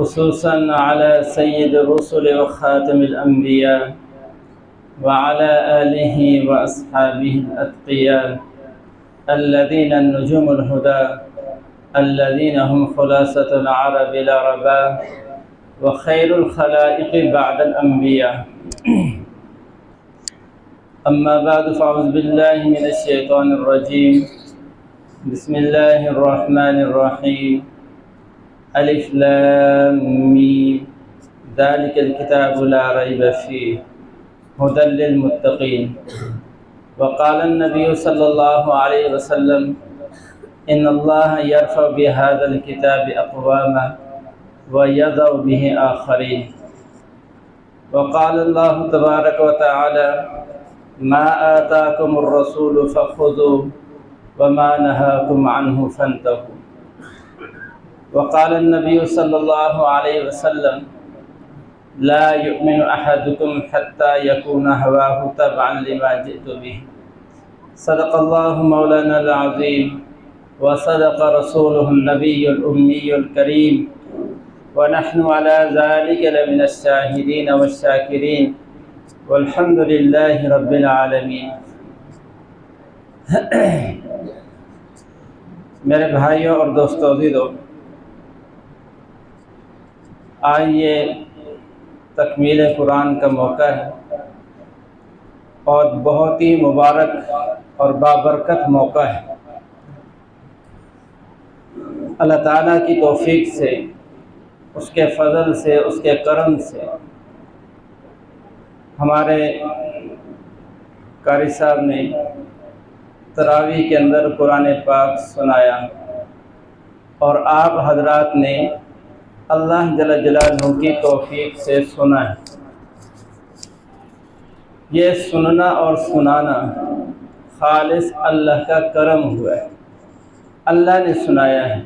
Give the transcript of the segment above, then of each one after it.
خصوصا على سيد الرسل وخاتم الأنبياء وعلى آله وأصحابه الأتقياء الذين النجوم الهدى الذين هم خلاصة العرب لا ربا وخير الخلائق بعد الأنبياء. أما بعد فأعوذ بالله من الشيطان الرجيم. بسم الله الرحمن الرحيم. الف لام میم ذلك الكتاب لا ريب فيه هدى للمتقين. وقال النبي صلى الله عليه وسلم إن الله يرفع بهذا الكتاب أقواما ويضع به آخرين. وقال الله تبارك وتعالى ما آتاكم الرسول فخذوه وما نهاكم عنه فانتهوا. وقال النبي صلى الله عليه وسلم لا يؤمن أحدكم حتى يكون هواه تبعا لما جئت به. صدق الله مولانا العظيم وصدق رسوله النبي الأمي الكريم ونحن على ذلك لمن الشاهدين والشاكرين والحمد لله رب العالمين. میرے بھائیوں اور دوستو عزیزو، آج یہ تکمیل قرآن کا موقع ہے اور بہت ہی مبارک اور بابرکت موقع ہے. اللہ تعالیٰ کی توفیق سے، اس کے فضل سے، اس کے کرم سے ہمارے قاری صاحب نے تراویح کے اندر قرآن پاک سنایا اور آپ حضرات نے اللہ جل جلالہ کی توفیق سے سنا ہے. یہ سننا اور سنانا خالص اللہ کا کرم ہوا ہے. اللہ نے سنایا ہے،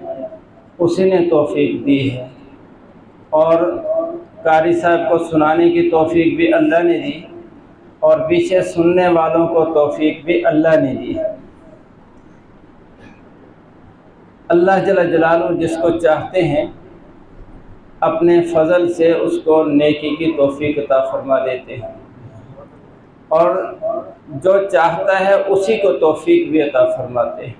اسی نے توفیق دی ہے، اور قاری صاحب کو سنانے کی توفیق بھی اللہ نے دی اور پیچھے سننے والوں کو توفیق بھی اللہ نے دی. اللہ جل جلالہ جس کو چاہتے ہیں اپنے فضل سے اس کو نیکی کی توفیق عطا فرما دیتے ہیں، اور جو چاہتا ہے اسی کو توفیق بھی عطا فرماتے ہیں.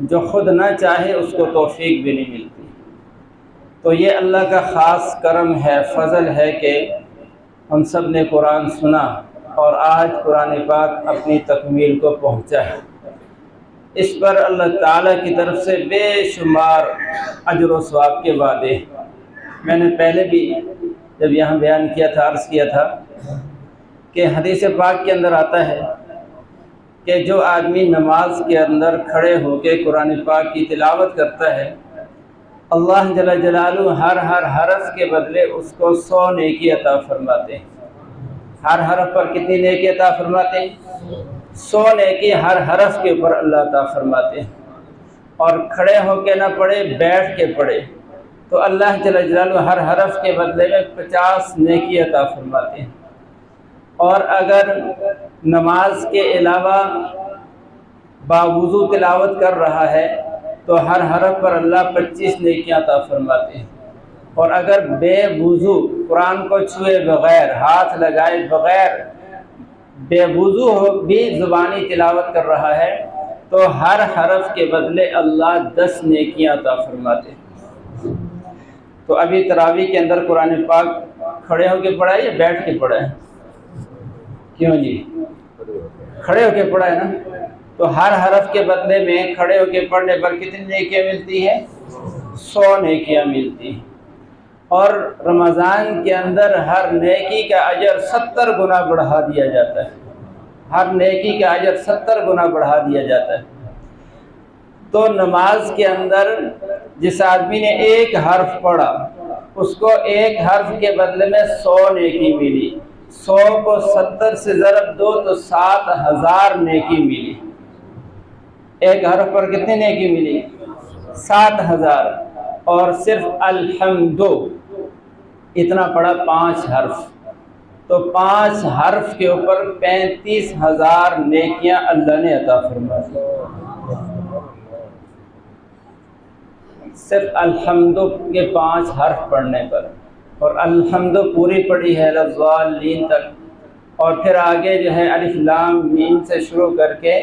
جو خود نہ چاہے اس کو توفیق بھی نہیں ملتی. تو یہ اللہ کا خاص کرم ہے، فضل ہے کہ ہم سب نے قرآن سنا اور آج قرآن پاک اپنی تکمیل کو پہنچا ہے. اس پر اللہ تعالیٰ کی طرف سے بے شمار اجر و ثواب کے وعدے. میں نے پہلے بھی جب یہاں بیان کیا تھا، عرض کیا تھا کہ حدیث پاک کے اندر آتا ہے کہ جو آدمی نماز کے اندر کھڑے ہو کے قرآن پاک کی تلاوت کرتا ہے، اللہ جل جلالہ ہر حرف کے بدلے اس کو 100 نیکی عطا فرماتے ہیں. ہر حرف پر کتنی نیکی عطا فرماتے ہیں؟ 100 نیکی ہر حرف کے اوپر اللہ عطا فرماتے ہیں. اور کھڑے ہو کے نہ پڑھے، بیٹھ کے پڑھے تو اللہ جل جلالہ ہر حرف کے بدلے میں 50 نیکی عطا فرماتے ہیں. اور اگر نماز کے علاوہ باوضو تلاوت کر رہا ہے تو ہر حرف پر اللہ 25 نیکیاں عطا فرماتے ہیں. اور اگر بے وضو قرآن کو چھوئے بغیر، ہاتھ لگائے بغیر، بے وضو ہو بھی زبانی تلاوت کر رہا ہے تو ہر حرف کے بدلے اللہ 10 نیکیاں عطا فرماتے ہیں. تو ابھی تراویح کے اندر قرآن پاک کھڑے ہو کے پڑھا ہے یا بیٹھ کے پڑھا ہے؟ کیوں جی؟ کھڑے ہو کے پڑھا ہے نا. تو ہر حرف کے بدلے میں کھڑے ہو کے پڑھنے پر کتنی نیکیاں ملتی ہیں؟ 100 نیکیاں ملتی ہیں. اور رمضان کے اندر ہر نیکی کا اجر 70 گنا بڑھا دیا جاتا ہے. ہر نیکی کا اجر 70 گنا بڑھا دیا جاتا ہے. تو نماز کے اندر جس آدمی نے ایک حرف پڑھا اس کو ایک حرف کے بدلے میں 100 نیکی ملی. 100 کو 70 سے ضرب دو تو 7000 نیکی ملی. ایک حرف پر کتنی نیکی ملی؟ 7000. اور صرف الحمد اتنا پڑھا 5 حرف، تو 5 حرف کے اوپر 35,000 نیکیاں اللہ نے عطا فرما دی. صرف الحمد کے 5 حرف پڑھنے پر، اور الحمد پوری پڑھی ہے للضالین تک، اور پھر آگے جو ہے الف لام میم سے شروع کر کے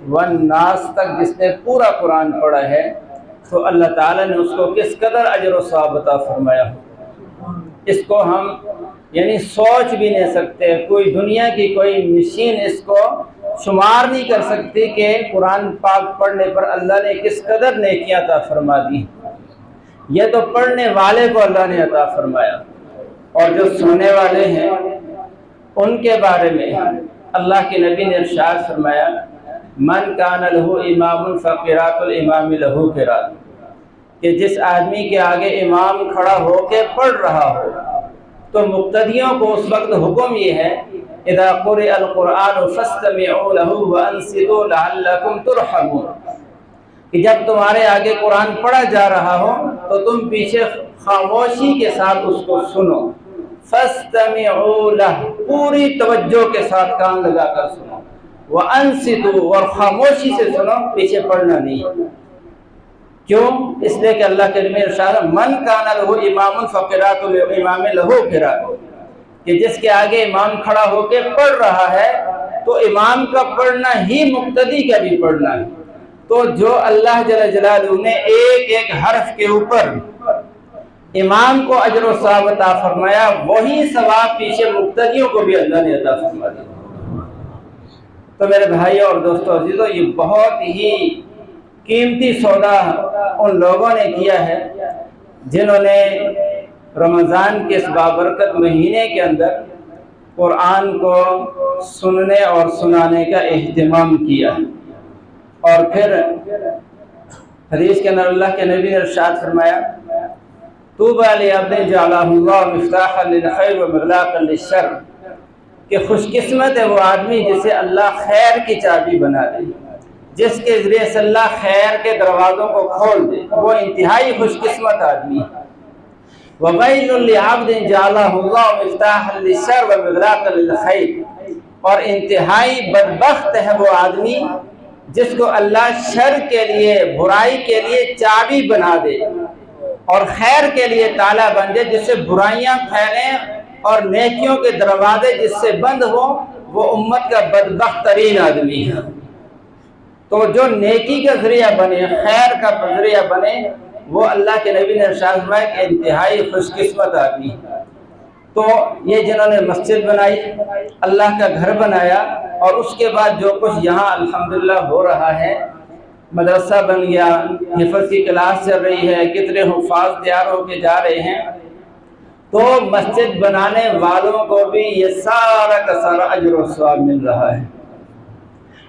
والناس تک جس نے پورا قرآن پڑھا ہے، تو اللہ تعالیٰ نے اس کو کس قدر اجر و ثواب عطا فرمایا ہو، اس کو ہم یعنی سوچ بھی نہیں سکتے، کوئی دنیا کی کوئی مشین اس کو شمار نہیں کر سکتی کہ قرآن پاک پڑھنے پر اللہ نے کس قدر نیکیاں عطا فرما دی۔ یہ تو پڑھنے والے کو اللہ نے عطا فرمایا، اور جو سننے والے ہیں ان کے بارے میں اللہ کے نبی نے ارشاد فرمایا من کان لہ امام فقراۃ الامام لہ قراۃ، کہ جس آدمی کے آگے امام کھڑا ہو کے پڑھ رہا ہو تو مقتدیوں کو اس وقت حکم یہ ہے اذا قرئ القرآن فاستمعوا له وانصتوا لعلکم ترحمون، کہ جب تمہارے آگے قرآن پڑھا جا رہا ہو تو تم پیچھے خاموشی کے ساتھ اس کو سنو، فاستمعوا له پوری توجہ کے ساتھ کان لگا کر سنو، وانصتوا اور خاموشی سے سنو، پیچھے پڑھنا نہیں۔ کیوں؟ اس لیے کہ اللہ کے نبی ارشاد من کان لہ امام فقراۃ الامام لہ قراۃ، کہ جس کے آگے امام کھڑا ہو کے پڑھ رہا ہے تو امام کا پڑھنا ہی مقتدی کا بھی پڑھنا ہے، تو جو اللہ جل جلالہ نے ایک ایک حرف کے اوپر امام کو اجر و ثواب عطا فرمایا، وہی ثواب پیچھے مقتدیوں کو بھی اللہ نے عطا فرما دیا۔ تو میرے بھائیوں اور دوستوں عزیزو، یہ بہت ہی قیمتی سودا ان لوگوں نے کیا ہے جنہوں نے رمضان کے اس بابرکت مہینے کے اندر قرآن کو سننے اور سنانے کا اہتمام کیا، اور پھر حدیث کے اندر اللہ کے نبی نے ارشاد فرمایا طوبی لعبد جعلہ اللہ مفتاحا للخیر ومغلاقا للشر، کہ خوش قسمت ہے وہ آدمی جسے اللہ خیر کی چابی بنا دے، جس کے ذریعے سے اللہ خیر کے دروازوں کو کھول دے، وہ انتہائی خوش قسمت آدمی ہے۔ وَوَيْلٌ لِعَبْدٍ جَعَلَهُ اللَّهُ مِفْتَاحًا لِلشَّرِّ وَمِغْلَاقًا لِلْخَيْرِ، اور انتہائی بدبخت ہے وہ آدمی جس کو اللہ شر کے لیے، برائی کے لیے چابی بنا دے اور خیر کے لیے تالا بن جائے، جس سے برائیاں پھیلیں اور نیکیوں کے دروازے جس سے بند ہو، وہ امت کا بدبخت ترین آدمی ہے۔ تو جو نیکی کا ذریعہ بنے، خیر کا ذریعہ بنے، وہ اللہ کے نبی نے ارشاد فرمایا کہ انتہائی خوش قسمت آدمی۔ تو یہ جنہوں نے مسجد بنائی، اللہ کا گھر بنایا، اور اس کے بعد جو کچھ یہاں الحمدللہ ہو رہا ہے، مدرسہ بن گیا، حفظ کی کلاس چل رہی ہے، کتنے حفاظ تیار ہو کے جا رہے ہیں، تو مسجد بنانے والوں کو بھی یہ سارا کا سارا اجر و ثواب مل رہا ہے،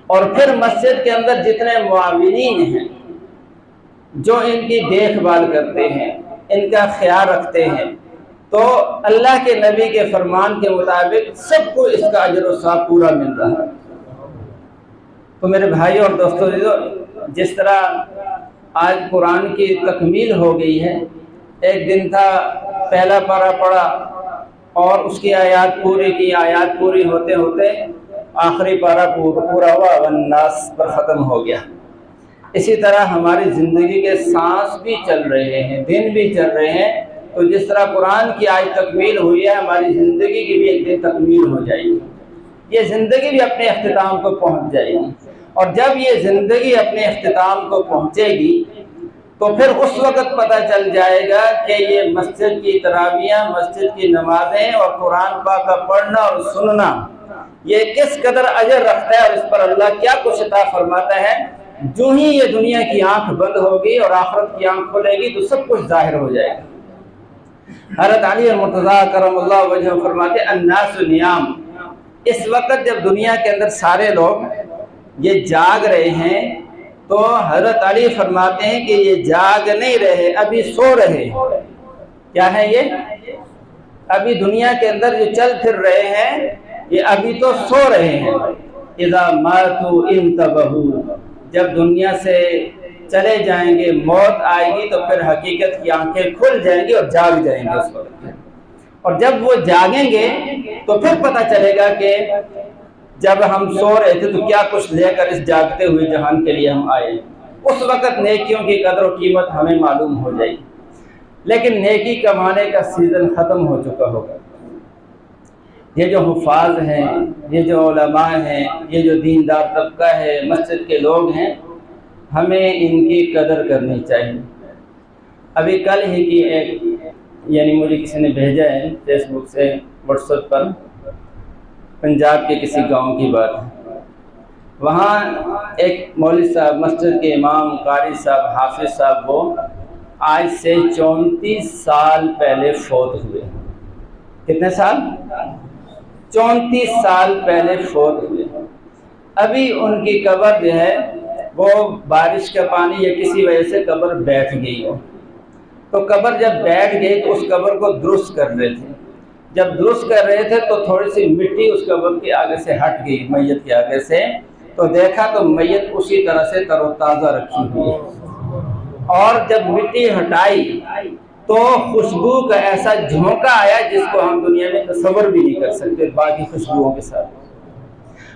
اور پھر مسجد کے اندر جتنے معاونین ہیں جو ان کی دیکھ بھال کرتے ہیں، ان کا خیال رکھتے ہیں، تو اللہ کے نبی کے فرمان کے مطابق سب کو اس کا اجر و ثواب پورا مل رہا ہے۔ تو میرے بھائیوں اور دوستوں، جس طرح آج قرآن کی تکمیل ہو گئی ہے، ایک دن تھا پہلا پارہ پڑھا اور اس کی آیات پوری کی، آیات پوری ہوتے ہوتے آخری پارہ پورا ہوا، والناس پر ختم ہو گیا۔ اسی طرح ہماری زندگی کے سانس بھی چل رہے ہیں، دن بھی چل رہے ہیں، تو جس طرح قرآن کی آج تکمیل ہوئی ہے، ہماری زندگی کی بھی ایک دن تکمیل ہو جائے گی، یہ زندگی بھی اپنے اختتام کو پہنچ جائے گی، اور جب یہ زندگی اپنے اختتام کو پہنچے گی تو پھر اس وقت پتہ چل جائے گا کہ یہ مسجد کی تراویحیں، مسجد کی نمازیں اور قرآن پاک کا پڑھنا اور سننا یہ کس قدر اجر رکھتا ہے، اور اس پر اللہ کیا کچھ عطا فرماتا ہے۔ جو ہی یہ دنیا کی آنکھ بند ہوگی اور آخرت کی آنکھ کھلے گی تو سب کچھ ظاہر ہو جائے گا۔ حضرت علی المرتضیٰ کرم اللہ وجہہ فرماتے الناس نیام، اس وقت جب دنیا کے اندر سارے لوگ یہ جاگ رہے ہیں تو حضرت علی فرماتے ہیں کہ یہ جاگ نہیں رہے، ابھی سو رہے۔ کیا ہے یہ؟ ابھی دنیا کے اندر جو چل پھر رہے ہیں یہ ابھی تو سو رہے ہیں۔ اذا ماتوا انتبہوا، جب دنیا سے چلے جائیں گے، موت آئے گی تو پھر حقیقت کی آنکھیں کھل جائیں گی اور جاگ جائیں گے اس وقت، اور جب وہ جاگیں گے تو پھر پتہ چلے گا کہ جب ہم سو رہے تھے تو کیا کچھ لے کر اس جاگتے ہوئے جہان کے لیے ہم آئے۔ اس وقت نیکیوں کی قدر و قیمت ہمیں معلوم ہو جائے گی۔ لیکن نیکی کمانے کا سیزن ختم ہو چکا ہوگا۔ یہ جو حفاظ ہیں، یہ جو علماء ہیں، یہ جو دیندار طبقہ ہے، مسجد کے لوگ ہیں، ہمیں ان کی قدر کرنی چاہیے۔ ابھی کل ہی کی ایک یعنی مجھے کسی نے بھیجا ہے فیس بک سے، واٹس ایپ پر، پنجاب کے کسی گاؤں کی بات ہے۔ وہاں ایک مولوی صاحب، مسجد کے امام، قاری صاحب، حافظ صاحب، وہ آج سے 34 سال پہلے فوت ہوئے۔ کتنے سال؟ 34 سال پہلے فوت ہوئے۔ ابھی ان کی قبر جو ہے وہ بارش کا پانی یا کسی وجہ سے قبر بیٹھ گئی ہو، تو قبر جب بیٹھ گئی تو اس قبر کو درست کر رہے تھے۔ جب درست کر رہے تھے تو تھوڑی سی مٹی اس قبر کے آگے سے ہٹ گئی، میت کے آگے سے، تو دیکھا تو میت اسی طرح سے تر و تازہ رکھی ہوئی ہے۔ اور جب مٹی ہٹائی تو خوشبو کا ایسا جھونکا آیا جس کو ہم دنیا میں تصور بھی نہیں کر سکتے باقی خوشبوؤں کے ساتھ۔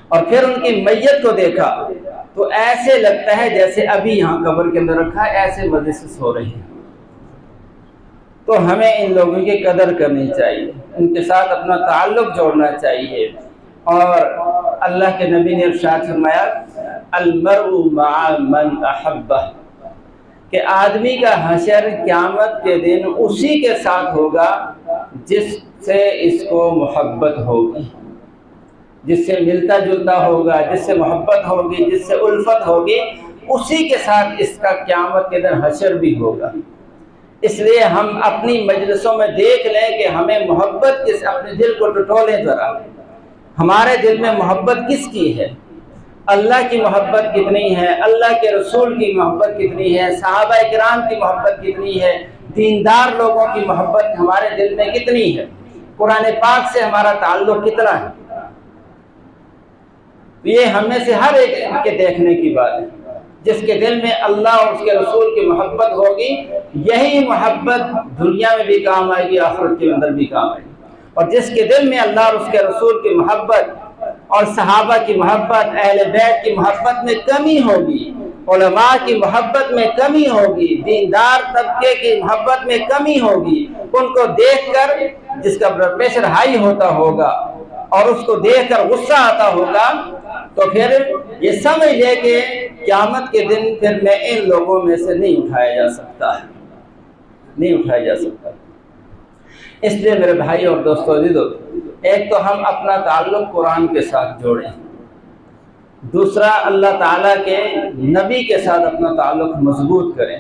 اور پھر ان کی میت کو دیکھا تو ایسے لگتا ہے جیسے ابھی یہاں قبر کے اندر رکھا ہے، ایسے مزے سے سو رہی ہے۔ تو ہمیں ان لوگوں کی قدر کرنی چاہیے، ان کے ساتھ اپنا تعلق جوڑنا چاہیے۔ اور اللہ کے نبی نے ارشاد فرمایا المرء مع من احبہ، کہ آدمی کا حشر قیامت کے دن اسی کے ساتھ ہوگا جس سے اس کو محبت ہوگی، جس سے ملتا جلتا ہوگا، جس سے محبت ہوگی، جس سے الفت ہوگی، اسی کے ساتھ اس کا قیامت کے دن حشر بھی ہوگا۔ اس لیے ہم اپنی مجلسوں میں دیکھ لیں کہ ہمیں محبت کس، اپنے دل کو ٹٹولیں ذرا، ہمارے دل میں محبت کس کی ہے؟ اللہ کی محبت کتنی ہے، اللہ کے رسول کی محبت کتنی ہے، صحابہ کرام کی محبت کتنی ہے، دیندار لوگوں کی محبت ہمارے دل میں کتنی ہے، قرآن پاک سے ہمارا تعلق کتنا ہے؟ یہ ہم میں سے ہر ایک کے دیکھنے کی بات ہے۔ جس کے دل میں اللہ اور اس کے رسول کی محبت ہوگی، یہی محبت دنیا میں بھی کام آئے گی، آخرت کے اندر بھی کام آئے گی۔ اور جس کے دل میں اللہ اور اس کے رسول کی محبت اور صحابہ کی محبت، اہل بیت کی محبت میں کمی ہوگی، علماء کی محبت میں کمی ہوگی، دیندار طبقے کی محبت میں کمی ہوگی، ان کو دیکھ کر جس کا بلڈ پریشر ہائی ہوتا ہوگا اور اس کو دیکھ کر غصہ آتا ہوگا، تو پھر یہ سمجھ لے کہ قیامت کے دن پھر میں ان لوگوں میں سے نہیں اٹھایا جا سکتا، نہیں اٹھایا جا سکتا۔ اس لیے میرے بھائی اور دوستو عزیزو، ایک تو ہم اپنا تعلق قرآن کے ساتھ جوڑیں، دوسرا اللہ تعالیٰ کے نبی کے ساتھ اپنا تعلق مضبوط کریں،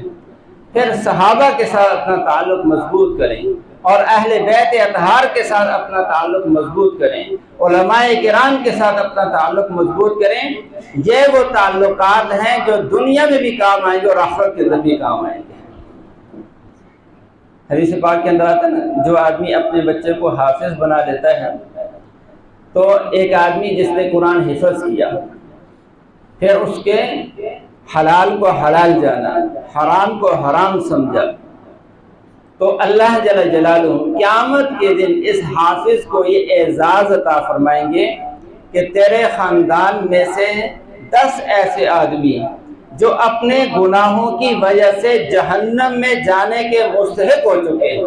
پھر صحابہ کے ساتھ اپنا تعلق مضبوط کریں، اور اہل بیت اطہار کے ساتھ اپنا تعلق مضبوط کریں، علماء کرام کے ساتھ اپنا تعلق مضبوط کریں۔ یہ وہ تعلقات ہیں جو دنیا میں بھی کام آئیں گے اور آخرت کے اندر بھی کام آئیں گے۔ حدیث پاک کے اندر آتا ہے نا، جو آدمی اپنے بچے کو حافظ بنا لیتا ہے، تو ایک آدمی جس نے قرآن حفظ کیا، پھر اس کے حلال کو حلال جانا، حرام کو حرام سمجھا، تو اللہ جل جلالہ قیامت کے دن اس حافظ کو یہ اعزاز عطا فرمائیں گے کہ تیرے خاندان میں سے 10 ایسے آدمی جو اپنے گناہوں کی وجہ سے جہنم میں جانے کے مستحق ہو چکے ہیں،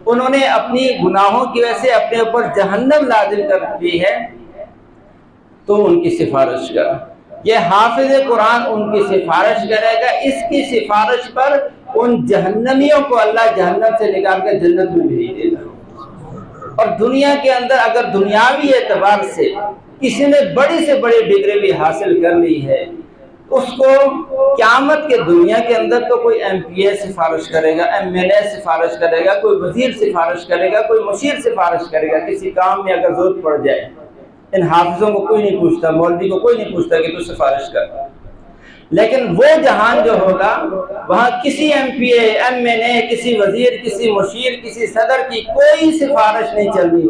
انہوں نے اپنی گناہوں کی وجہ سے اپنے اوپر جہنم لازم کر دی ہے، تو ان کی سفارش کر۔ یہ حافظ قرآن ان کی سفارش کرے گا، اس کی سفارش پر ان جہنمیوں کو اللہ جہنم سے نکال کر جنت میں بھیج دے گا۔ اور دنیا کے اندر اگر دنیاوی اعتبار سے کسی نے بڑی سے بڑی ڈگری بھی حاصل کر لی ہے، اس کو قیامت کے دنیا کے اندر تو کوئی ایم پی اے سفارش کرے گا، ایم ایل اے سفارش کرے گا، کوئی وزیر سفارش کرے گا، کوئی مشیر سفارش کرے گا، کسی کام میں اگر ضرورت پڑ جائے۔ ان حافظوں کو کوئی نہیں پوچھتا، مولوی کو کوئی نہیں پوچھتا کہ تو سفارش کر۔ لیکن وہ جہان جو ہوگا، وہاں کسی ایم پی اے، ایم این اے، کسی وزیر، کسی مشیر، کسی صدر کی کوئی سفارش نہیں چلنی۔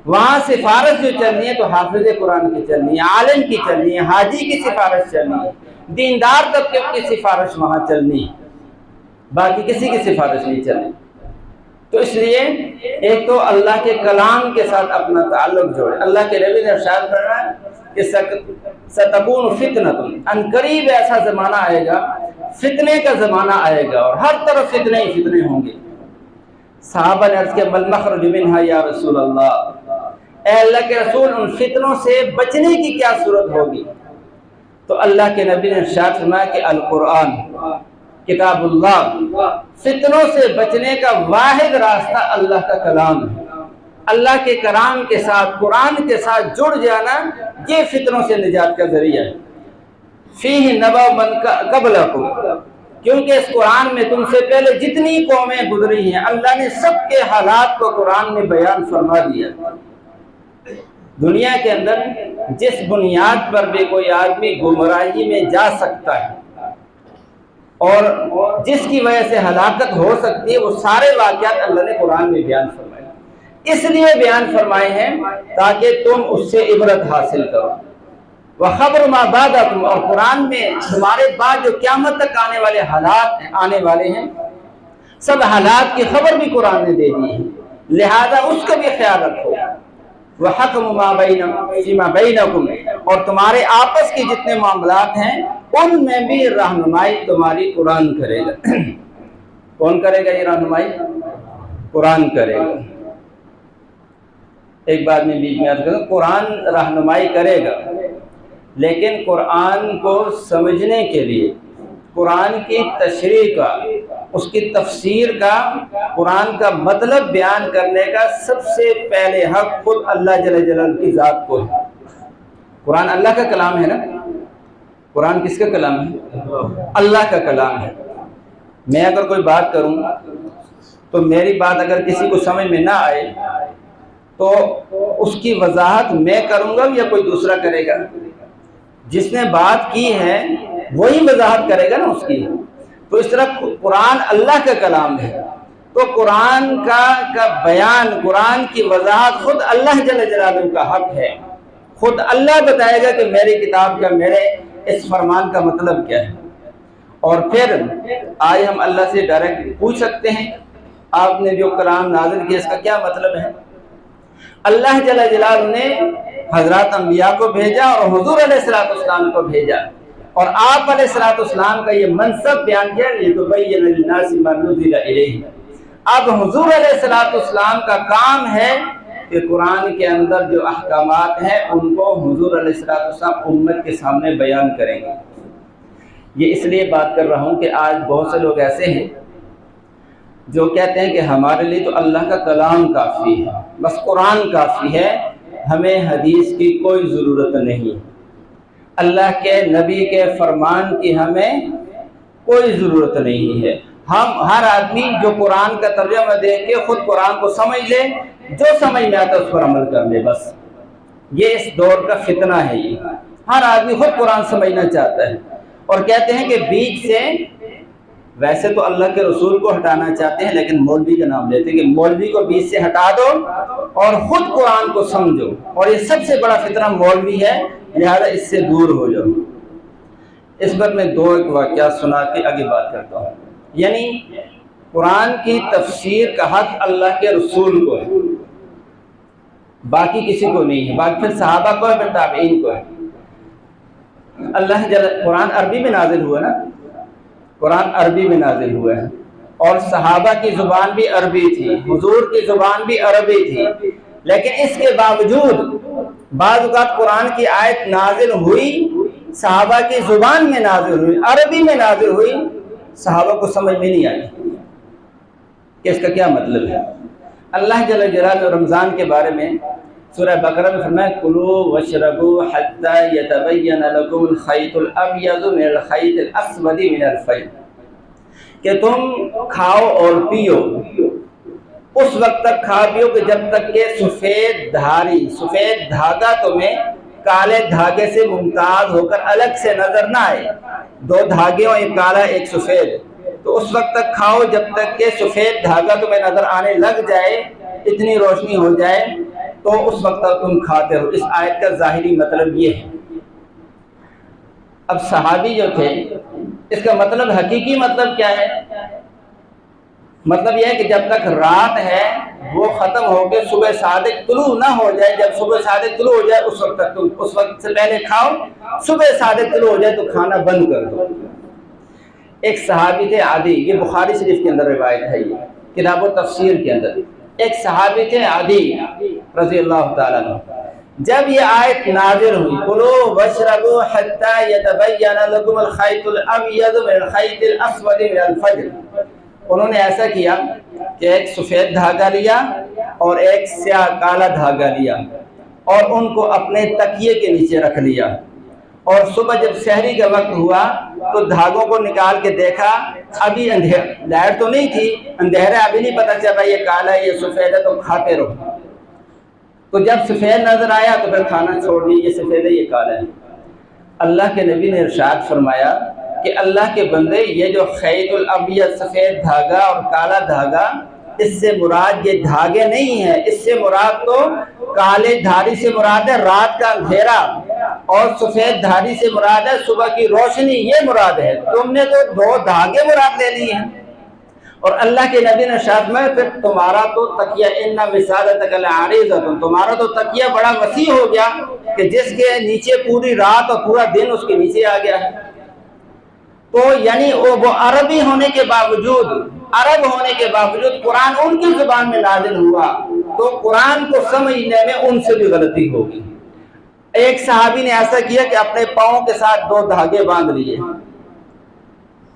وہاں سفارش جو چلنی ہے تو حافظ قرآن کی چلنی ہے، عالم کی چلنی ہے، حاجی کی سفارش چلنی ہے، دیندار طبقے کی سفارش وہاں چلنی ہے، باقی کسی کی سفارش نہیں چلنی۔ تو اس لیے ایک تو اللہ کے کلام کے ساتھ اپنا تعلق جوڑے۔ اللہ کے نبی نے ارشاد فرمایا کہ ستکون فتنۃ، ان قریب ایسا زمانہ آئے گا، فتنے کا زمانہ آئے گا اور ہر طرف فتنے ہی فتنے ہوں گے۔ صحابہ نے عرض کیا مل مخرج منہا یا رسول اللہ، اے اللہ کے رسول ان فتنوں سے بچنے کی کیا صورت ہوگی؟ تو اللہ کے نبی نے ارشاد فرمایا کہ القرآن کتاب اللہ، فتنوں سے بچنے کا واحد راستہ اللہ کا کلام ہے۔ اللہ کے کلام کے ساتھ، قرآن کے ساتھ جڑ جانا یہ فتنوں سے نجات کا ذریعہ ہے۔ فیہ نبأ من قبلکم، کیونکہ اس قرآن میں تم سے پہلے جتنی قومیں گزری ہیں اللہ نے سب کے حالات کو قرآن میں بیان فرما دیا۔ دنیا کے اندر جس بنیاد پر بھی کوئی آدمی گمراہی میں جا سکتا ہے اور جس کی وجہ سے ہلاکت ہو سکتی ہے، وہ سارے واقعات اللہ نے قرآن میں بیان فرمائے۔ اس لیے بیان فرمائے ہیں تاکہ تم اس سے عبرت حاصل کرو۔ وَخَبْرُ مَا بَعْدَكُمْ، اور قرآن میں تمہارے بعد جو قیامت تک آنے والے حالات آنے والے ہیں، سب حالات کی خبر بھی قرآن نے دے دی ہے، لہذا اس کا بھی خیال رکھو۔ وَحَكْمُ مَا بَيْنَكُمْ، اور تمہارے آپس کے جتنے معاملات ہیں ان میں بھی رہنمائی تمہاری قرآن کرے گا۔ کون کرے گا یہ رہنمائی؟ قرآن کرے گا۔ ایک بات میں بیچ میں عرض کروں، قرآن رہنمائی کرے گا، لیکن قرآن کو سمجھنے کے لیے قرآن کی تشریح کا، اس کی تفسیر کا، قرآن کا مطلب بیان کرنے کا سب سے پہلے حق خود اللہ جل جلالہ کی ذات کو ہے۔ قرآن اللہ کا کلام ہے نا، قرآن کس کا کلام ہے؟ اللہ کا کلام ہے۔ میں اگر کوئی بات کروں تو میری بات اگر کسی کو سمجھ میں نہ آئے تو اس کی وضاحت میں کروں گا یا کوئی دوسرا کرے گا؟ جس نے بات کی ہے وہی وضاحت کرے گا نا اس کی۔ تو اس طرح قرآن اللہ کا کلام ہے، تو قرآن کا بیان، قرآن کی وضاحت خود اللہ جل جلالہ کا حق ہے۔ خود اللہ بتائے گا کہ میری کتاب کا، میرے اس فرمان کا مطلب کیا ہے۔ اور پھر آئے ہم اللہ سے ڈائریکٹ پوچھ سکتے ہیں آپ نے جو کلام نازل کیا اس کا کیا مطلب ہے؟ اللہ جل جلالہ نے حضرات انبیاء کو بھیجا اور حضور علیہ السلام کو بھیجا، اور آپ علیہ السلام کا یہ منصب بیان کیا لِتُبَيِّنَ لِلنَّاسِ مَا نُزِّلَ إِلَيْهِمْ۔ اب حضور علیہ السلام کا کام ہے کہ قرآن کے اندر جو احکامات ہیں ان کو حضور علیہ السلام امت کے سامنے بیان کریں گے۔ یہ اس لیے بات کر رہا ہوں کہ آج بہت سے لوگ ایسے ہیں جو کہتے ہیں کہ ہمارے لیے تو اللہ کا کلام کافی ہے، بس قرآن کافی ہے، ہمیں حدیث کی کوئی ضرورت نہیں، اللہ کے نبی کے فرمان کی ہمیں کوئی ضرورت نہیں ہے۔ ہم ہر آدمی جو قرآن کا ترجمہ دیکھ کے خود قرآن کو سمجھ لے، جو سمجھ میں آتا ہے اس پر عمل کر لے، بس یہ اس دور کا فتنہ ہے۔ یہ ہر آدمی خود قرآن سمجھنا چاہتا ہے اور کہتے ہیں کہ بیچ سے، ویسے تو اللہ کے رسول کو ہٹانا چاہتے ہیں لیکن مولوی کا نام لیتے ہیں کہ مولوی کو بیچ سے ہٹا دو اور خود قرآن کو سمجھو، اور یہ سب سے بڑا فتنہ مولوی ہے، لہذا اس سے دور ہو جاؤ۔ اس پر میں دو ایک واقعات سنا کے آگے بات کرتا ہوں۔ یعنی قرآن کی تفسیر کا حق اللہ کے رسول کو ہے، باقی کسی کو نہیں ہے، باقی پھر صحابہ کو ہے، پھر تابعین کو ہے۔ قرآن عربی میں نازل ہوا نا، قرآن عربی میں نازل ہوا ہے، اور صحابہ کی زبان بھی عربی تھی، حضور کی زبان بھی عربی تھی، لیکن اس کے باوجود بعض اوقات قرآن کی آیت نازل ہوئی، صحابہ کی زبان میں نازل ہوئی، عربی میں نازل ہوئی، صحابہ کو سمجھ میں نہیں آئی کہ اس کا کیا مطلب ہے۔ اللہ جل جلالہ رمضان کے بارے میں سورہ بقرہ میں فرمایا کلوا واشربوا حتی یتبین لکم الخیط الابیض من الخیط الاسود من الفجر، کہ تم کھاؤ اور پیو، اس وقت تک کھا پیو کہ جب تک کہ سفید دھاگا تمہیں کالے دھاگے سے ممتاز ہو کر الگ سے نظر نہ آئے، دو دھاگے ہوں، ایک کالا ایک سفید، تو اس وقت تک کھاؤ جب تک کہ سفید دھاگا تمہیں نظر آنے لگ جائے، اتنی روشنی ہو جائے، تو اس وقت تک تم کھاتے ہو۔ اس آیت کا ظاہری مطلب یہ ہے۔ اب صحابی جو تھے، اس کا مطلب، حقیقی مطلب کیا ہے؟ مطلب یہ ہے کہ جب تک رات ہے وہ ختم ہو کے صبح صادق طلوع نہ ہو جائے، جب صبح صادق طلوع ہو جائے اس وقت تک تم اس وقت سے پہلے کھاؤ، صبح صادق طلوع ہو جائے تو کھانا بند کر دو۔ ایک صحابی تھے عدی، یہ بخاری شریف کے اندر روایت ہے، یہ کتاب و تفسیر کے اندر، ایک صحابی تھے عدی رضی اللہ تعالیٰ عنہ۔ جب یہ آیت نازل ہوئی کلوا واشربوا حتی یتبین لکم الخیط الابیض من الخیط الاسود من الفجر، انہوں نے ایسا کیا کہ ایک سفید دھاگا لیا اور ایک سیاہ کالا دھاگا لیا اور ان کو اپنے تکیے کے نیچے رکھ لیا، اور صبح جب سحری کا وقت ہوا تو دھاگوں کو نکال کے دیکھا، ابھی لائٹ تو نہیں تھی، اندھیرا، ابھی نہیں پتہ چلا یہ کالا ہے یہ سفید ہے، تو کھاتے رہو۔ تو جب سفید نظر آیا تو پھر کھانا چھوڑ دیا، یہ سفید ہے یہ کالا ہے۔ اللہ کے نبی نے ارشاد فرمایا کہ اللہ کے بندے، یہ جو خیط الابیض سفید دھاگا اور کالا دھاگا، اس سے مراد یہ دھاگے نہیں ہیں، اس سے مراد تو کالے دھاری سے مراد ہے رات کا اندھیرا، اور سفید دھاری سے مراد ہے صبح کی روشنی، یہ مراد ہے۔ تم نے تو دو دھاگے مراد لے لیے ہیں۔ اور اللہ کے نبی نے ارشاد میں پھر تمہارا تو تکیہ ان وسادتک لعریضۃ، تمہارا تو تکیہ بڑا وسیع ہو گیا کہ جس کے نیچے پوری رات اور پورا دن اس کے نیچے آ گیا ہے۔ تو یعنی وہ عربی ہونے کے باوجود، عرب ہونے کے باوجود قرآن ان کی زبان میں نازل ہوا، تو قرآن کو سمجھنے میں ان سے بھی غلطی ہوگی۔ ایک صحابی نے ایسا کیا کہ اپنے پاؤں کے ساتھ دو دھاگے باندھ لیے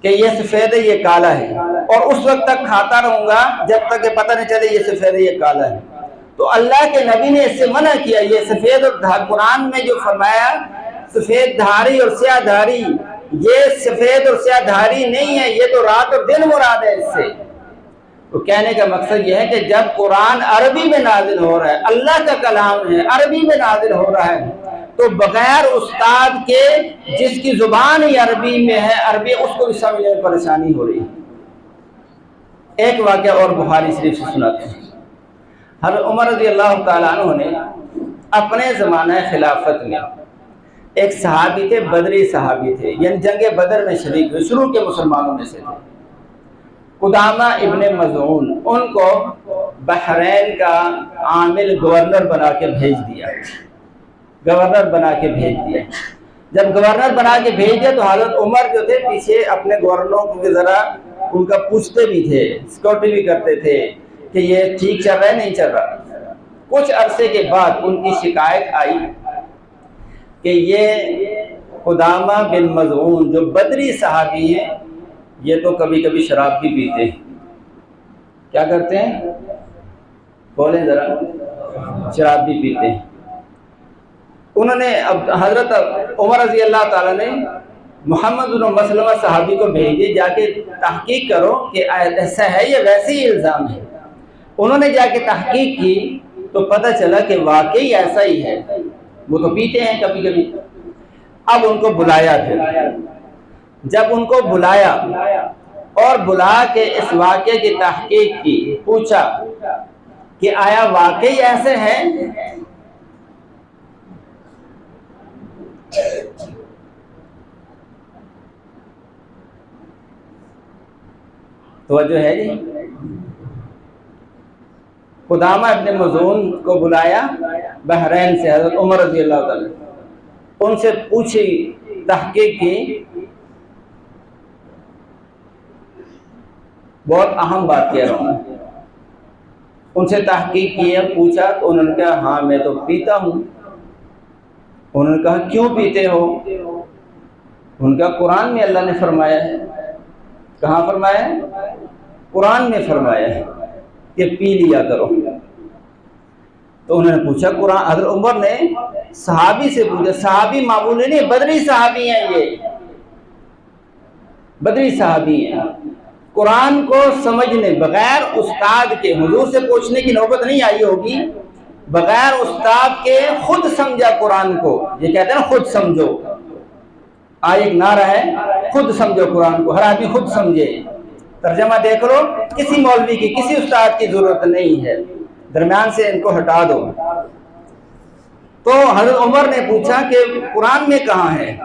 کہ یہ سفید ہے یہ کالا ہے، اور اس وقت تک کھاتا رہوں گا جب تک کہ پتہ نہیں چلے یہ سفید ہے یہ کالا ہے۔ تو اللہ کے نبی نے اس سے منع کیا، یہ سفید اور قرآن میں جو فرمایا سفید دھاری اور سیاہ دھاری، یہ سفید اور سیاہ دھاری نہیں ہے، یہ تو رات اور دن مراد ہے اس سے۔ تو کہنے کا مقصد یہ ہے کہ جب قرآن عربی میں نازل ہو رہا ہے، اللہ کا کلام ہے، عربی میں نازل ہو رہا ہے، تو بغیر استاد کے جس کی زبان ہی عربی میں ہے، عربی اس کو بھی سمجھنے میں پریشانی ہو رہی ہے۔ ایک واقعہ اور بخاری شریف سے سناتے ہیں۔ حضرت عمر رضی اللہ تعالیٰ عنہ نے اپنے زمانہ خلافت میں ایک صحابی تھے، بدری صحابی تھے، یعنی جنگ بدر میں شریک ہوئے، شروع کے مسلمانوں میں سے تھے، قدامہ ابن مظعون، ان کو بحرین کا عامل گورنر بنا کے بھیج دیا، گورنر بنا کے بھیج دیا۔ جب گورنر بنا کے بھیج دیا تو حضرت عمر جو تھے پیچھے اپنے گورنروں کو ذرا ان کا پوچھتے بھی تھے، سیکورٹی بھی کرتے تھے کہ یہ ٹھیک چل رہا ہے نہیں چل رہا۔ کچھ عرصے کے بعد ان کی شکایت آئی کہ یہ قدامہ بن مظعون جو بدری صحابی ہیں، یہ تو کبھی کبھی شراب بھی پیتے ہیں۔ کیا کرتے ہیں؟ بولیں ذرا، شراب بھی پیتے ہیں۔ انہوں نے اب حضرت عمر رضی اللہ تعالیٰ نے محمد بن مسلمہ صحابی کو بھیجے، جا کے تحقیق کرو کہ ایسا ہے یا ویسے ہی الزام ہے۔ انہوں نے جا کے تحقیق کی تو پتہ چلا کہ واقعی ایسا ہی ہے، وہ تو پیتے ہیں کبھی کبھی۔ اب ان کو بلایا، پھر جب ان کو بلایا اور بلا کے اس واقعے کی تحقیق کی، پوچھا کہ آیا واقعی ایسے ہیں؟ توجہ ہے جی؟ قدامہ ابن مظعون کو بلایا بحرین سے حضرت عمر رضی اللہ تعالیٰ، ان سے پوچھی، تحقیق کی۔ بہت اہم بات کہہ رہا ہوں، ان سے تحقیق کی، پوچھا تو انہوں نے کہا ہاں میں تو پیتا ہوں۔ انہوں نے کہا کیوں پیتے ہو؟ ان کا قرآن میں اللہ نے فرمایا ہے۔ کہاں فرمایا ہے؟ قرآن میں فرمایا ہے کہ پی لیا کرو۔ تو انہوں نے پوچھا قرآن، حضرت عمر نے صحابی سے پوچھا، صحابی معمولی نہیں، بدری صحابی ہیں، یہ بدری صحابی ہیں۔ قرآن کو سمجھنے بغیر استاد کے، حضور سے پوچھنے کی نوبت نہیں آئی ہوگی، بغیر استاد کے خود سمجھا قرآن کو۔ یہ کہتے ہیں نا خود سمجھو، آج ایک نعرہ ہے خود سمجھو قرآن کو، ہر آدمی خود سمجھے۔ ترجمہ دیکھ لو، کسی مولوی کی، کسی استاد کی ضرورت نہیں ہے، درمیان سے ان کو ہٹا دو۔ تو حضرت عمر نے پوچھا کہ قرآن میں کہاں ہے؟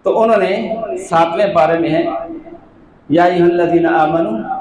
تو انہوں نے 7ویں پارے میں ہے، یا ایھا الذین آمنوا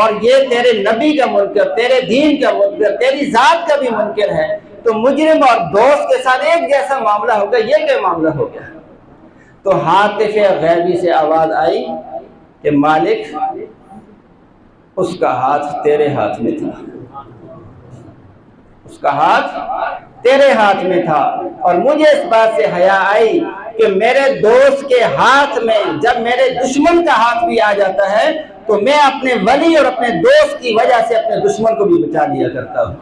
اور یہ تیرے نبی کا منکر، تیرے دین کا منکر، تیری ذات کا بھی منکر ہے، تو مجرم اور دوست کے ساتھ ایک جیسا معاملہ ہو گیا، یہ کیا معاملہ ہو گیا؟ تو ہاتف غیبی سے آواز آئی کہ مالک اس کا ہاتھ تیرے ہاتھ میں تھا، اس کا ہاتھ تیرے ہاتھ میں تھا، اور مجھے اس بات سے حیا آئی کہ میرے دوست کے ہاتھ میں جب میرے دشمن کا ہاتھ بھی آ جاتا ہے تو میں اپنے ولی اور اپنے دوست کی وجہ سے اپنے دشمن کو بھی بچا لیا کرتا ہوں۔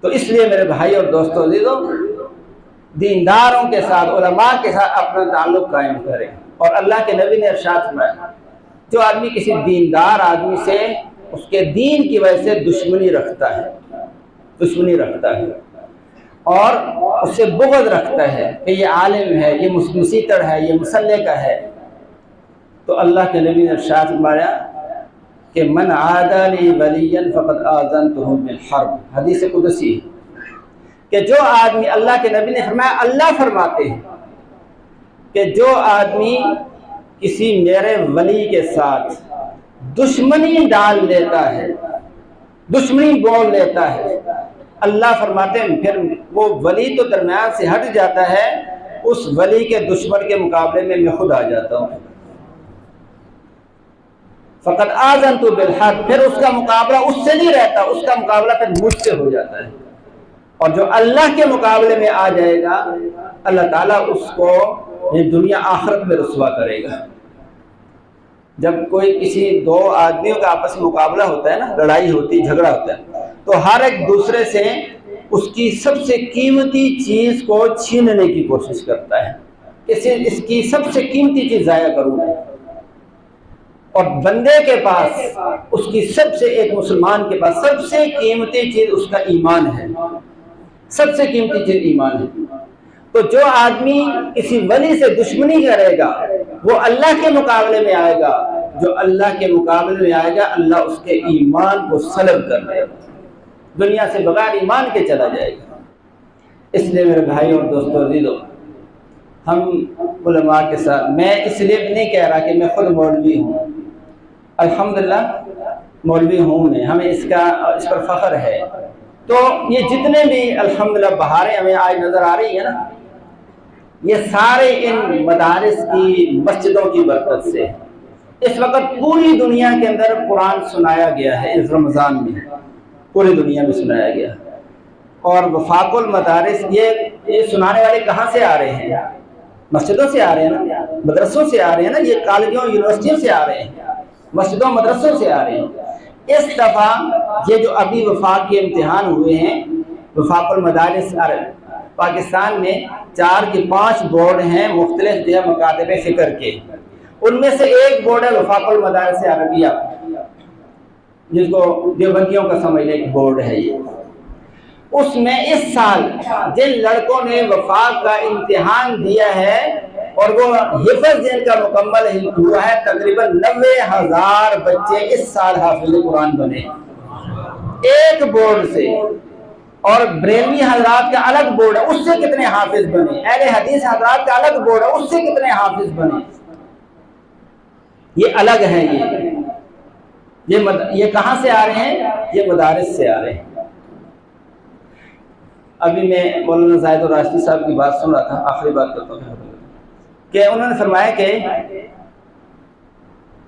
تو اس لیے میرے بھائی اور دوستوں عزیزوں، دینداروں کے ساتھ، علماء کے ساتھ اپنا تعلق قائم کریں۔ اور اللہ کے نبی نے ارشاد فرمایا جو آدمی کسی دیندار آدمی سے اس کے دین کی وجہ سے دشمنی رکھتا ہے اور اس سے بغض رکھتا ہے کہ یہ عالم ہے، یہ مسیطر ہے، یہ مسلح کا ہے، تو اللہ کے نبی نے ارشاد فرمایا کہ من عادى لي وليا فقد آذنته بالحرب، حدیث قدسی ہے کہ جو آدمی، اللہ کے نبی نے فرمایا، اللہ فرماتے ہیں کہ جو آدمی کسی میرے ولی کے ساتھ دشمنی ڈال لیتا ہے، دشمنی بول لیتا ہے، اللہ فرماتے ہیں پھر وہ ولی تو درمیان سے ہٹ جاتا ہے، اس ولی کے دشمن کے مقابلے میں خود آ جاتا ہوں۔ فقط آذنت بالحق، پھر اس کا مقابلہ اس سے نہیں رہتا، اس کا مقابلہ پھر مجھ سے ہو جاتا ہے، اور جو اللہ کے مقابلے میں آ جائے گا اللہ تعالیٰ اس کو یہ دنیا آخرت میں رسوا کرے گا۔ جب کوئی کسی دو آدمیوں کا آپس میں مقابلہ ہوتا ہے نا، لڑائی ہوتی ہے، جھگڑا ہوتا ہے، تو ہر ایک دوسرے سے اس کی سب سے قیمتی چیز کو چھیننے کی کوشش کرتا ہے کہ اس کی سب سے قیمتی چیز ضائع کروں گا، اور بندے کے پاس اس کی سب سے، ایک مسلمان کے پاس سب سے قیمتی چیز اس کا ایمان ہے، سب سے قیمتی چیز ایمان ہے۔ تو جو آدمی کسی ولی سے دشمنی کرے گا وہ اللہ کے مقابلے میں آئے گا، جو اللہ کے مقابلے میں آئے گا اللہ اس کے ایمان کو سلب کر دے گا، دنیا سے بغیر ایمان کے چلا جائے گا۔ اس لیے میرے بھائی اور دوستوں عزیزو، ہم علماء کے ساتھ، میں اس لیے بھی نہیں کہہ رہا کہ میں خود مولوی ہوں، الحمدللہ مولوی ہوں میں، ہمیں اس پر فخر ہے، تو یہ جتنے بھی الحمدللہ بہاریں ہمیں آج نظر آ رہی ہیں نا، یہ سارے ان مدارس کی، مسجدوں کی برکت سے۔ اس وقت پوری دنیا کے اندر قرآن سنایا گیا ہے، اس رمضان میں پوری دنیا میں سنایا گیا، اور وفاق المدارس، یہ سنانے والے کہاں سے آ رہے ہیں؟ مسجدوں سے آ رہے ہیں نا، مدرسوں سے آ رہے ہیں نا، یہ کالجوں یونیورسٹیوں سے آ رہے ہیں، مسجدوں مدرسوں سے آ رہے ہیں۔ اس دفعہ یہ جو ابھی وفاق کے امتحان ہوئے ہیں، وفاق المدارس پاکستان میں 4 کے 5 بورڈ ہیں مختلف مکاتب فکر کے، ان میں سے ایک بورڈ ہے وفاق المدارس عربیہ، جس کو دیوبندیوں کا سمجھ لیں ایک بورڈ ہے یہ۔ اس میں اس سال جن لڑکوں نے وفاق کا امتحان دیا ہے اور وہ حفظ جن کا مکمل ہوا ہے، تقریباً 90,000 بچے اس سال حافظ قرآن بنے ایک بورڈ سے، اور بریلوی حضرات کا الگ بورڈ ہے، اس سے کتنے حافظ بنے، اہل حدیث حضرات کا الگ بورڈ ہے، اس سے کتنے حافظ بنے، یہ الگ ہے۔ یہ کہاں سے آ رہے ہیں؟ یہ مدارس سے آ رہے ہیں۔ ابھی میں مولانا زاہد الراشدی صاحب کی بات سن رہا تھا، آخری بات کرتا ہوں، کہ انہوں نے فرمایا کہ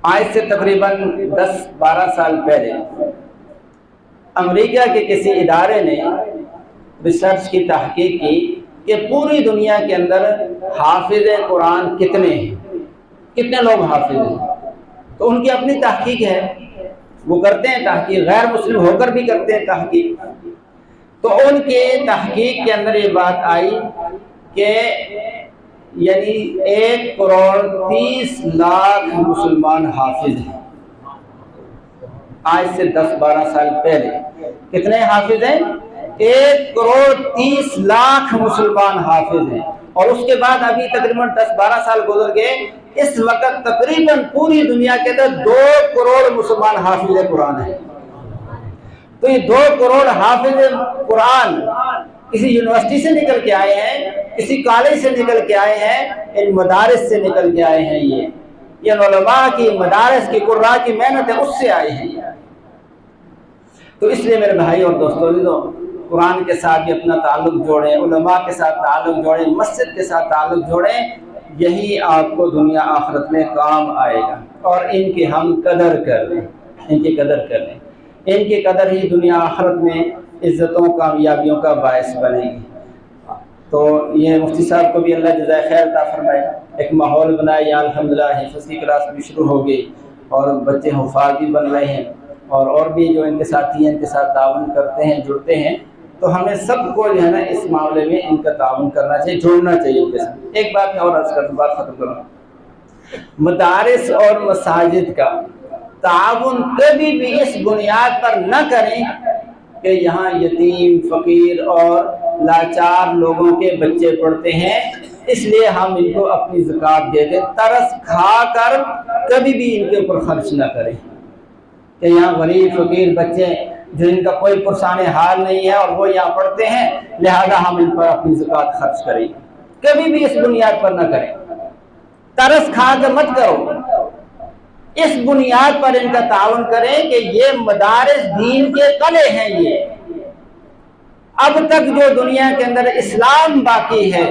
آج سے تقریباً 10-12 سال پہلے امریکہ کے کسی ادارے نے ریسرچ کی، تحقیق کی کہ پوری دنیا کے اندر حافظ قرآن کتنے ہیں، کتنے لوگ حافظ ہیں، تو ان کی اپنی تحقیق ہے، وہ کرتے ہیں تحقیق، غیر مسلم ہو کر بھی کرتے ہیں تحقیق، تو ان کے تحقیق کے اندر یہ بات آئی کہ یعنی 1,30,00,000 مسلمان حافظ ہیں۔ آج سے 10-12 سال پہلے کتنے حافظ ہیں؟ 1,30,00,000 مسلمان حافظ ہیں، اور اس کے بعد ابھی تقریباً 10-12 سال گزر گئے، اس وقت تقریباً پوری دنیا کے اندر 2 کروڑ مسلمان حافظ قرآن ہیں۔ تو یہ 2 کروڑ حافظ قرآن کسی یونیورسٹی سے نکل کے آئے ہیں، کسی کالج سے نکل کے آئے ہیں، ان مدارس سے نکل کے آئے ہیں، یہ علماء کی، مدارس کی، قراء کی محنتیں اس سے آئی ہیں۔ تو اس لیے میرے بھائی اور دوستوں، قرآن کے ساتھ بھی اپنا تعلق جوڑیں، علماء کے ساتھ تعلق جوڑیں، مسجد کے ساتھ تعلق جوڑیں، یہی آپ کو دنیا آخرت میں کام آئے گا۔ اور ان کی ہم قدر کر لیں، ان کی قدر کر لیں، ان کی قدر ہی دنیا آخرت میں عزتوں کامیابیوں کا باعث بنے گی۔ تو یہ مفتی صاحب کو بھی اللہ جزائے خیر عطا فرمائے، ایک ماحول بنایا، یہاں الحمدللہ حفظ کی کلاس بھی شروع ہو گئی اور بچے حفاظ بھی بن رہے ہیں، اور بھی جو ان کے ساتھی ہیں ان کے ساتھ تعاون کرتے ہیں، جڑتے ہیں۔ تو ہمیں سب کو جو ہے نا اس معاملے میں ان کا تعاون کرنا چاہیے، جڑنا چاہیے ان کے ساتھ۔ ایک بات میں اور عرض کروں، بات ختم کروں، مدارس اور مساجد کا تعاون کبھی بھی اس بنیاد پر نہ کریں کہ یہاں یتیم، فقیر اور لاچار لوگوں کے بچے پڑھتے ہیں اس لیے ہم ان کو اپنی زکوٰۃ دے دیں۔ ترس کھا کر کبھی بھی ان کے اوپر خرچ نہ کریں کہ یہاں غریب فقیر بچے جن کا کوئی پرسان حال نہیں ہے اور وہ یہاں پڑھتے ہیں لہذا ہم ان پر اپنی زکوٰۃ خرچ کریں، کبھی بھی اس بنیاد پر نہ کریں۔ ترس کھا کر مت کرو، اس بنیاد پر ان کا تعاون کریں کہ یہ مدارس دین کے قلعے ہیں۔ یہ اب تک جو دنیا کے اندر اسلام باقی ہے،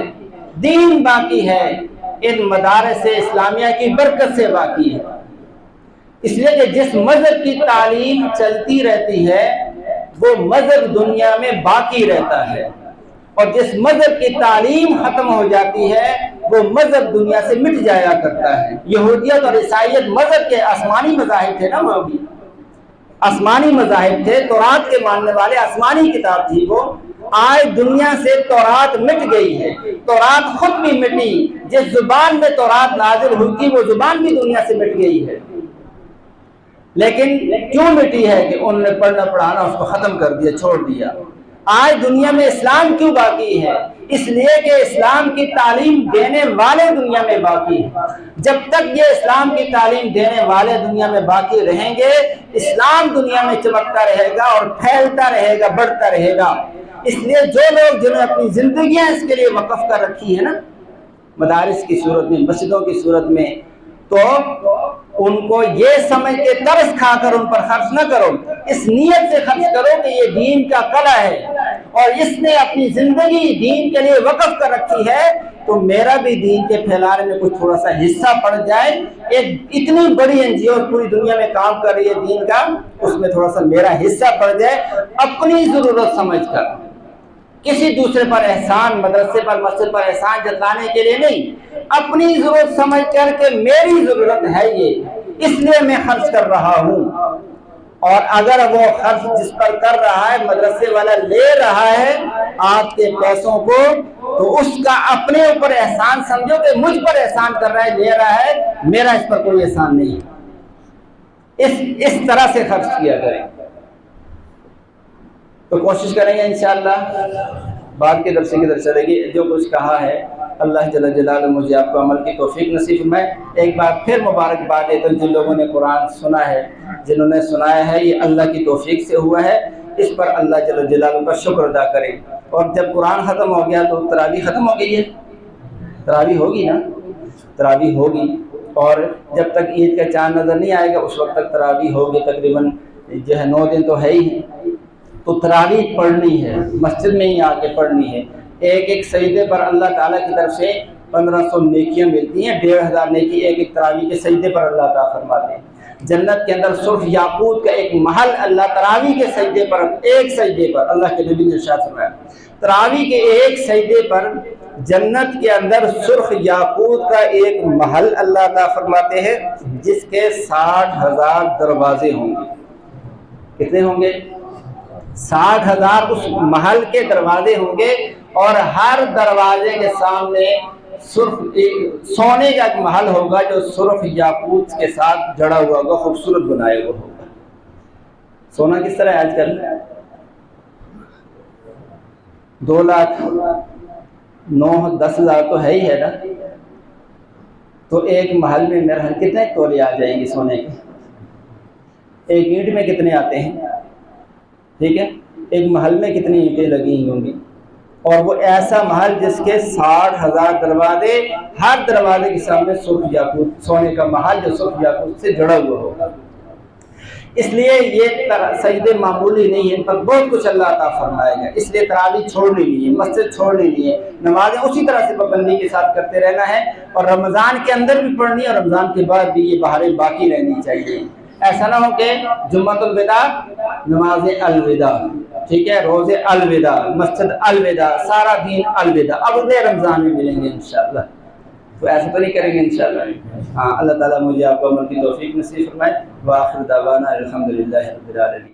دین باقی ہے، ان مدارس اسلامیہ کی برکت سے باقی ہے۔ اس لیے کہ جس مذہب کی تعلیم چلتی رہتی ہے وہ مذہب دنیا میں باقی رہتا ہے، اور جس مذہب کی تعلیم ختم ہو جاتی ہے وہ مذہب دنیا سے مٹ جایا کرتا ہے۔ یہودیت اور عیسائیت مذہب کے آسمانی مذاہب تھے نا، وہ بھی آسمانی مذاہب تھے، تورات کے ماننے والے، آسمانی کتاب تھی وہ۔ آج دنیا سے تورات مٹ گئی ہے، تورات خود بھی مٹی، جس زبان میں تورات نازل ہوئی تھی وہ زبان بھی دنیا سے مٹ گئی ہے۔ لیکن کیوں مٹی ہے کہ انہوں نے پڑھنا پڑھانا اس کو ختم کر دیا، چھوڑ دیا۔ آج دنیا میں اسلام کیوں باقی ہے؟ اس لیے کہ اسلام کی تعلیم دینے والے دنیا میں باقی ہیں۔ جب تک یہ اسلام کی تعلیم دینے والے دنیا میں باقی رہیں گے اسلام دنیا میں چمکتا رہے گا اور پھیلتا رہے گا، بڑھتا رہے گا۔ اس لیے جو لوگ جنہوں نے اپنی زندگیاں اس کے لیے وقف کر رکھی ہے نا، مدارس کی صورت میں، مسجدوں کی صورت میں، تو ان کو یہ سمجھ کے ترس کھا کر ان پر خرچ نہ کرو، اس نیت سے خرچ کرو کہ یہ دین کا قلعہ ہے اور اس نے اپنی زندگی دین کے لیے وقف کر رکھی ہے، تو میرا بھی دین کے پھیلانے میں کچھ تھوڑا سا حصہ پڑ جائے۔ ایک اتنی بڑی NGO پوری دنیا میں کام کر رہی ہے دین کا، اس میں تھوڑا سا میرا حصہ پڑ جائے، اپنی ضرورت سمجھ کر، کسی دوسرے پر احسان، مدرسے پر مسجد پر احسان جتلانے کے لیے نہیں، اپنی ضرورت سمجھ کر کہ میری ضرورت ہے یہ، اس لیے میں خرچ کر رہا ہوں۔ اور اگر وہ خرچ جس پر کر رہا ہے مدرسے والا لے رہا ہے آپ کے پیسوں کو، تو اس کا اپنے اوپر احسان سمجھو کہ مجھ پر احسان کر رہا ہے، لے رہا ہے، میرا اس پر کوئی احسان نہیں۔ اس طرح سے خرچ کیا کریں، تو کوشش کریں گے انشاءاللہ۔ بعد کے درس کی طرف چلے گی، جو کچھ کہا ہے اللہ جل جلالہ مجھے آپ کو عمل کی توفیق نصیب فرمائے۔ ایک بار پھر مبارکباد دیتا ہوں جن لوگوں نے قرآن سنا ہے، جنہوں نے سنایا ہے، یہ اللہ کی توفیق سے ہوا ہے، اس پر اللہ جل جلالہ کا شکر ادا کریں۔ اور جب قرآن ختم ہو گیا تو تراویح ختم ہو گئی ہے، تراویح ہوگی نا، تراویح ہوگی، اور جب تک عید کا چاند نظر نہیں آئے گا اس وقت تک تراویح ہوگی، تقریباً جو ہے 9 دن تو ہے ہی، تو تراویح پڑھنی ہے، مسجد میں ہی آ کے پڑھنی ہے۔ ایک ایک سجدے پر اللہ تعالیٰ کی طرف سے 1500 نیکیاں ملتی ہیں، 1500 نیکی ایک ایک تراویح کے سجدے پر اللہ تعالیٰ فرماتے ہیں۔ جنت کے اندر سرخ یاقوت کا ایک محل اللہ تراویح کے سجدے پر، ایک سجدے پر، اللہ کے نبی نے ارشاد فرمایا تراویح کے ایک سجدے پر جنت کے اندر سرخ یاقوت کا ایک محل اللہ تعالیٰ فرماتے ہیں جس کے 60,000 دروازے ہوں گے۔ کتنے ہوں گے؟ 60,000 اس محل کے دروازے ہوں گے، اور ہر دروازے کے سامنے سرخ سونے کا ایک محل ہوگا جو سرخ یاقوت کے ساتھ جڑا ہوا ہوگا، خوبصورت بنایا ہوا ہوگا۔ سونا کس طرح ہے آج کل؟ 2,09,10,000 تو ہے ہی ہے نا، تو ایک محل میں میرا کتنے تولے آ جائیں گے سونے کے؟ ایک اینٹ میں کتنے آتے ہیں؟ ٹھیک ہے، ایک محل میں کتنی اینٹیں لگی ہوں گی؟ اور وہ ایسا محل جس کے 60,000 دروازے، ہر دروازے کے سامنے سرخ یاقوت، سونے کا محل جو سرخ یاقوت سے جڑا ہوا ہوگا۔ اس لیے یہ سجدے معمولی نہیں ہے، ان پر بہت کچھ اللہ عطا فرمائے گا۔ اس لیے تراویح چھوڑنی نہیں ہے، مسجد چھوڑنی نہیں ہے، نمازیں اسی طرح سے پابندی کے ساتھ کرتے رہنا ہے، اور رمضان کے اندر بھی پڑھنی ہے اور رمضان کے بعد بھی یہ بہاریں باقی رہنی چاہیے۔ ایسا نہ ہو کہ جمعۃ الوداع، نماز الوداع، ٹھیک ہے، روزے الوداع، مسجد الوداع، سارا دین الوداع، اب اگلے رمضان میں ملیں گے انشاءاللہ۔ تو ایسا تو نہیں کریں گے انشاءاللہ۔ ہاں، اللہ تعالیٰ مجھے آپ کو عمل کی توفیق نصیب فرمائے۔ وآخر دعوانا الحمدللہ رب العالمین۔